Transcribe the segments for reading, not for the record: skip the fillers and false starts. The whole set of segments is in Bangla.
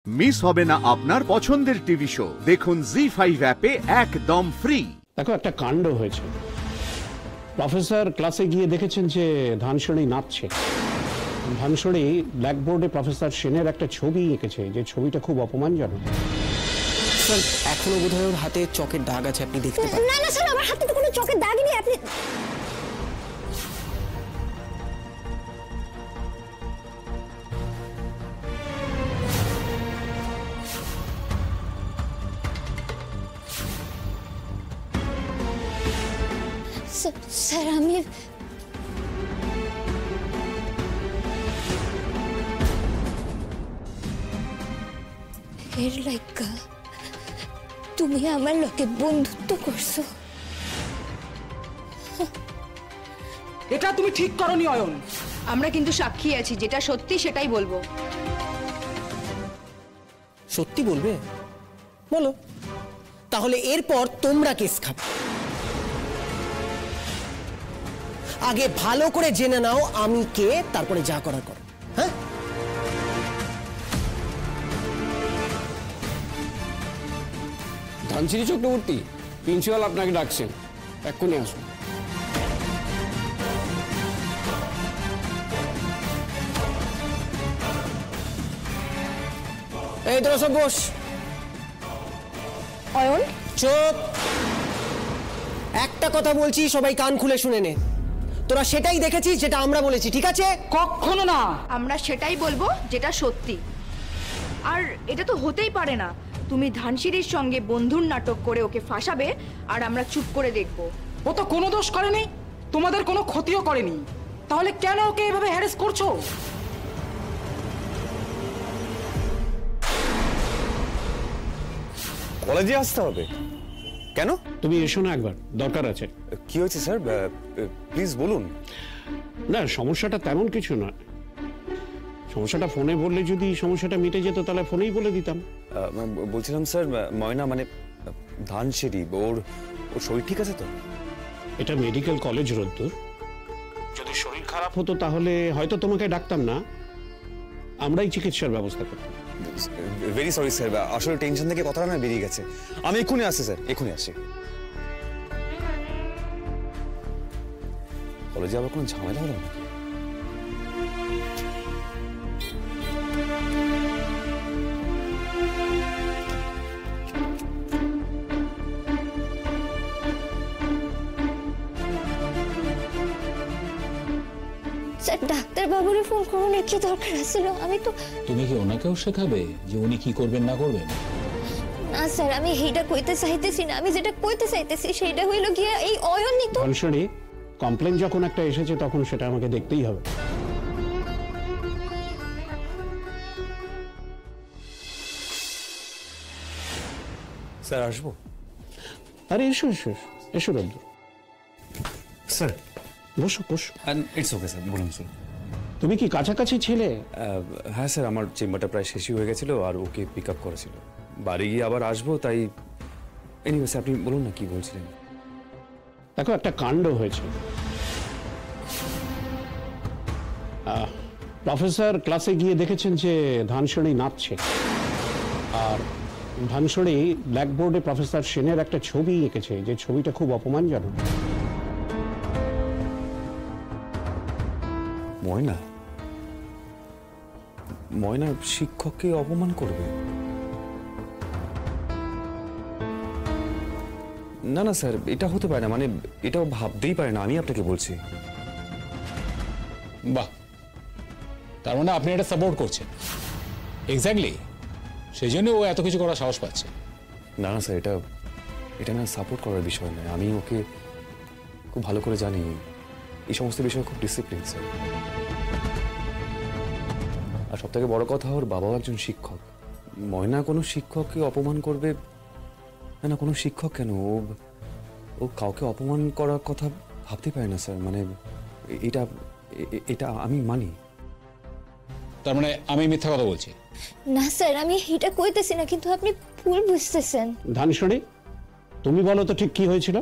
মিস হবে না আপনার পছন্দের টিভি শো। দেখুন জি5 অ্যাপে একদম ফ্রি। দেখো, একটা কাণ্ড হয়েছে। প্রফেসর ক্লাসে গিয়ে দেখেছেন যে ধানসড়ি নাচছে। ধানসড়ি ব্ল্যাকবোর্ডে প্রফেসর সেনের একটা ছবি এঁকেছে, যে ছবিটা খুব অপমানজনক। স্যার, এখনো বোধহয় ওর হাতে চকের দাগ আছে, আপনি দেখতে পারেন। না না স্যার, আমার হাতে তো কোনো চকের দাগ নেই। আপনি স্যার, আমি এর লাইকা তুমি আমার লোকে বন্ধুত্ব করছো। এটা তুমি ঠিক করনি অয়ন। আমরা কিন্তু সাক্ষী আছি, যেটা সত্যি সেটাই বলবো। সত্যি বলবে? বলো, তাহলে এরপর তোমরা কেস খাবে। আগে ভালো করে জেনে নাও আমি কে, তারপরে যা করার করো। হ্যাঁ, ধানসিঁড়ি চক্রবর্তী, প্রিন্সিপাল আপনাকে ডাকছেন, এক্ষুনি আসুন। এই তোরা সব বস। অয়ন, চুপ। একটা কথা বলছি, সবাই কান খুলে শুনে নে। তোরা সেটাই দেখেছিস যেটা আমরা বলেছি, ঠিক আছে? কখনো না। আমরা সেটাই বলবো যেটা সত্যি। আর এটা তো হতেই পারে না, তুমি ধানসিঁড়ির সঙ্গে বন্ধুর নাটক করে ওকে ফাঁসাবে আর আমরা চুপ করে দেখবো। ও তো কোনো দোষ করেনি, তোমাদের কোনো ক্ষতিও করেনি, তাহলে কেন ওকে এভাবে হ্যারেস করছো? কলেজে আসতে হবে কেন? তুমি এসো না একবার, দরকার আছে। কি হয়েছে স্যার, প্লিজ বলুন। না, সমস্যাটা তেমন কিছু না। সমস্যাটা ফোনে বললে যদি সমস্যাটা মিটে যেত তাহলে ফোনেই বলে দিতাম। বলছিলাম স্যার, ময়না মানে ধানসিঁড়ি, ওর শরীর ঠিক আছে তো? এটা মেডিকেল কলেজ রোদ্দুর। যদি শরীর খারাপ হতো তাহলে হয়তো তোমাকে ডাকতাম না, আমরাই চিকিৎসার ব্যবস্থা করতাম। ভেরি সরি স্যার, আসলে টেনশন থেকে কথাটা না বেরিয়ে গেছে। আমি এক্ষুনি আসছি স্যার, এক্ষুনি আসছি। কলেজে আবার কোনো ঝামেলা হলো নাকি? স্যার ডাক্তারবাবুরে ফোন করুন, কি দরকার ছিল? আমি তো তুমি কি ওনাকেও শেখাবে যে উনি কি করবেন না করবেন? না স্যার, আমি এইটা কইতে চাইতেছি না। আমি যেটা কইতে চাইতেছি সেটা হইল গিয়া এই অয়নই তো। ধানসিঁড়ি কমপ্লেন যখন একটা এসেছে তখন সেটা আমাকে দেখতেই হবে। স্যার আসবো? আরে এসো এসো এসো রোদ্দুর, স্যার বসো বসো। ইটস ওকে স্যার, বলুন স্যার। তুমি কি কাছাকাছি ছিলে? হ্যাঁ স্যার, আমার চেম্বারটা প্রায় শেষই হয়ে গেছিল, আর ওকে পিক আপ করেছিল। বাড়ি গিয়ে আবার আসবো, তাই এনিওয়েস আপনি বলুন না কি বলছিলেন। দেখো, একটা কাণ্ড হয়েছে। প্রফেসর ক্লাসে গিয়ে দেখেছেন যে ধানসড়ি নাচছে। আর ধানসড়ি ব্ল্যাকবোর্ডে প্রফেসর সেনের একটা ছবি এঁকেছে, যে ছবিটা খুব অপমানজনক। ময়না ময়না শিক্ষককে অপমান করবে? না না স্যার, এটা হতে পারে না, মানে এটাও ভাবতেই পারে না, আমি আপনাকে বলছি। বাহ, তার মানে আপনি এটা সাপোর্ট করছেন। এক্স্যাক্টলি, সেই জন্য ও এত কিছু করার সাহস পাচ্ছে। না না স্যার, এটা না সাপোর্ট করার বিষয় নয়। আমি ওকে খুব ভালো করে জানি, এই সমস্ত বিষয়ে খুব ডিসিপ্লিন স্যার। আর সব থেকে বড় কথা, ওর বাবাও একজন শিক্ষক। ময়না কোনো শিক্ষককে অপমান করবে না? না, কোনো শিক্ষক কেন, ও কাউকে অপমান করার কথা ভাবতে পারে না স্যার। মানে এটা এটা আমি মানি। তার মানে আমি মিথ্যা কথা বলছি? না স্যার, আমি এটা কইতেছি না, কিন্তু আপনি ভুল বুঝতেছেন। ধানসড়ি, তুমি বলো তো ঠিক কি হয়েছিল?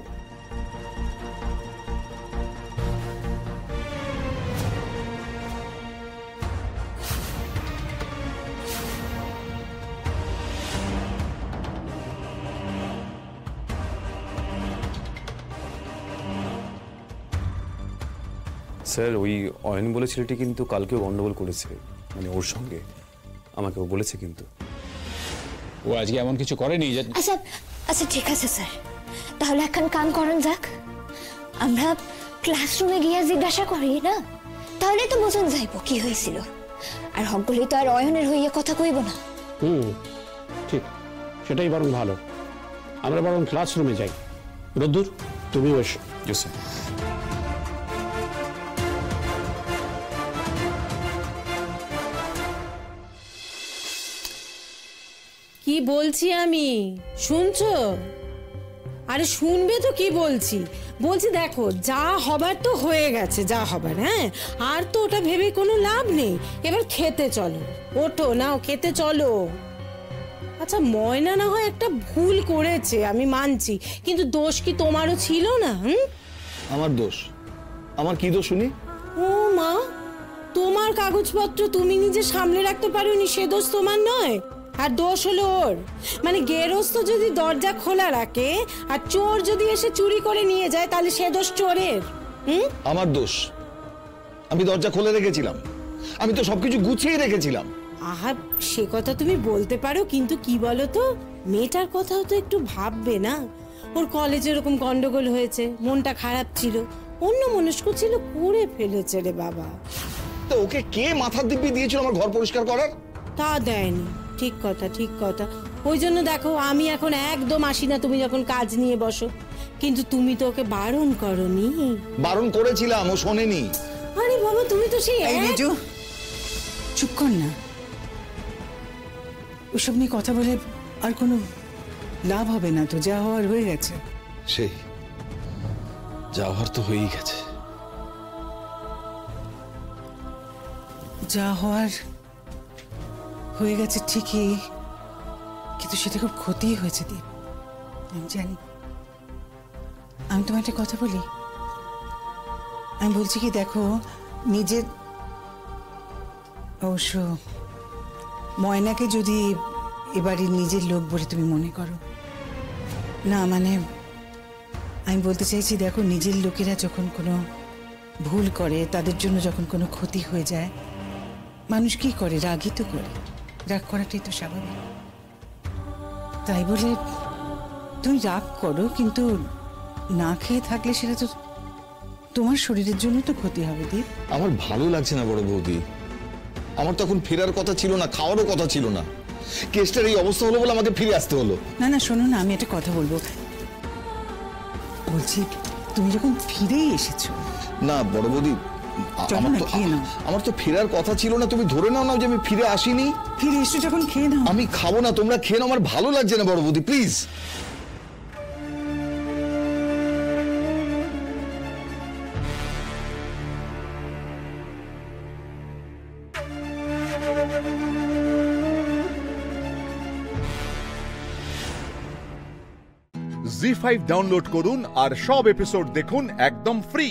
স্যার ওই অয়ন বলে ছেলেটি কিন্তু কালকেও গন্ডগোল করেছে, মানে ওর সঙ্গে আমাকেও বলেছে কিন্তু। ও আজকে এমন কিছু করেনি যে আচ্ছা আচ্ছা ঠিক আছে স্যার, তাহলে এখন কাম করেন যাক, আমরা ক্লাসরুমে গিয়ে জিজ্ঞাসা করি না, তাহলে তো বোঝন যাইব কি হয়েছিল। আর হকগুলি তো আর অয়নের হইয়া কথা কইব না। ঠিক, সেটাই বরং ভালো। আমরা বরং ক্লাসরুমে যাই। রোদ্দুর, তুমিও এসো। স্যার কি বলছি আমি, শুনছো? আরে শুনবে তো কি বলছি। বলছি দেখো, যা হবার তো হয়ে গেছে, যা হবার। হ্যাঁ, আর তো ওটা ভেবে কোনো লাভ নেই। এবার খেতে চলো, ওঠো, নাও খেতে চলো। আচ্ছা ময়না না হয় একটা ভুল করেছে, আমি মানছি, কিন্তু দোষ কি তোমারও ছিল না? আমার দোষ? আমার কি দোষ শুনি? ও মা, তোমার কাগজপত্র তুমি নিজে সামলে রাখতে পারোনি, সে দোষ তোমার নয়, আর দোষ হলো ওর। মানে গেরস্ত যদি দরজা খোলা রাখে আর চোর যদি এসে চুরি করে নিয়ে যায়, তাহলে সে দোষ চোরের। আমার দোষ? আমি দরজা খুলে রেখেছিলাম, আমি তো সবকিছু গুছিয়ে রেখেছিলাম। আহা, সে কথা তুমি বলতে পারো, কিন্তু কি বলো তো, মেয়েটার কথাও তো একটু ভাববে না। ওর কলেজে এরকম গন্ডগোল হয়েছে, মনটা খারাপ ছিল, অন্য মনস্ক ছিল, করে ফেলেছে রে বাবা। তো ওকে কে মাথার দিব্যি দিয়েছিল আমার ঘর পরিষ্কার করার? তা দেয়নি। ঠিক কথা, ঠিক কথা। ওই জন্য দেখো আমি এখন একদম আসি না তুমি যখন কাজ নিয়ে বসো। কিন্তু তুমি তো ওকে বারণ করনি। বারণ করেছিলাম, ও শোনেনি। আরে বাবা, তুমি তো সেই চুপ কর না, ওসব নিয়ে কথা বলে আর কোনো লাভ হবে না তো, যা হওয়ার হয়ে গেছে। সেই যাওয়ার তো হয়েই গেছে। যা হওয়ার হয়ে গেছে ঠিকই, কিন্তু সেটা খুব ক্ষতি হয়েছে দীপ, আমি জানি। আমি তোমার একটা কথা বলি, আমি বলছি কি দেখো, নিজের অবশ্য ময়নাকে যদি এবারে নিজের লোক বলে তুমি মনে করো না, মানে আমি বলতে চাইছি দেখো, নিজের লোকেরা যখন কোনো ভুল করে, তাদের জন্য যখন কোনো ক্ষতি হয়ে যায়, মানুষ কি করে? রাগই তো করে। রাগ করাটাই তো স্বাভাবিক। তাই বলে তুমি রাগ করো, কিন্তু না খেয়ে থাকলে সেটা তো তোমার শরীরের জন্য তো ক্ষতি হবে দীপ। আমার ভালো লাগছে না বড় বৌদি, আমার তখন ফেরার কথা ছিল না, খাওয়ারও কথা ছিল না। কেসটার এই অবস্থা হলো বলে আমাকে ফিরে আসতে হলো। না না, শোনো না, আমি একটা কথা বলবো। বলছি তুমি যখন ফিরেই এসেছো। না বড় বৌদি, আমার তো ফেরার কথা ছিল না, তুমি ধরে নাও না যে আমি ফিরে আসিনি। ফিরে এসো যখন, খেয়ে নাও। আমি খাবো না, তোমরা খেয়ে নাও, আমার ভালো লাগছে না বড় বৌদি, প্লিজ। জি5 ডাউনলোড করুন আর সব এপিসোড দেখুন একদম ফ্রি।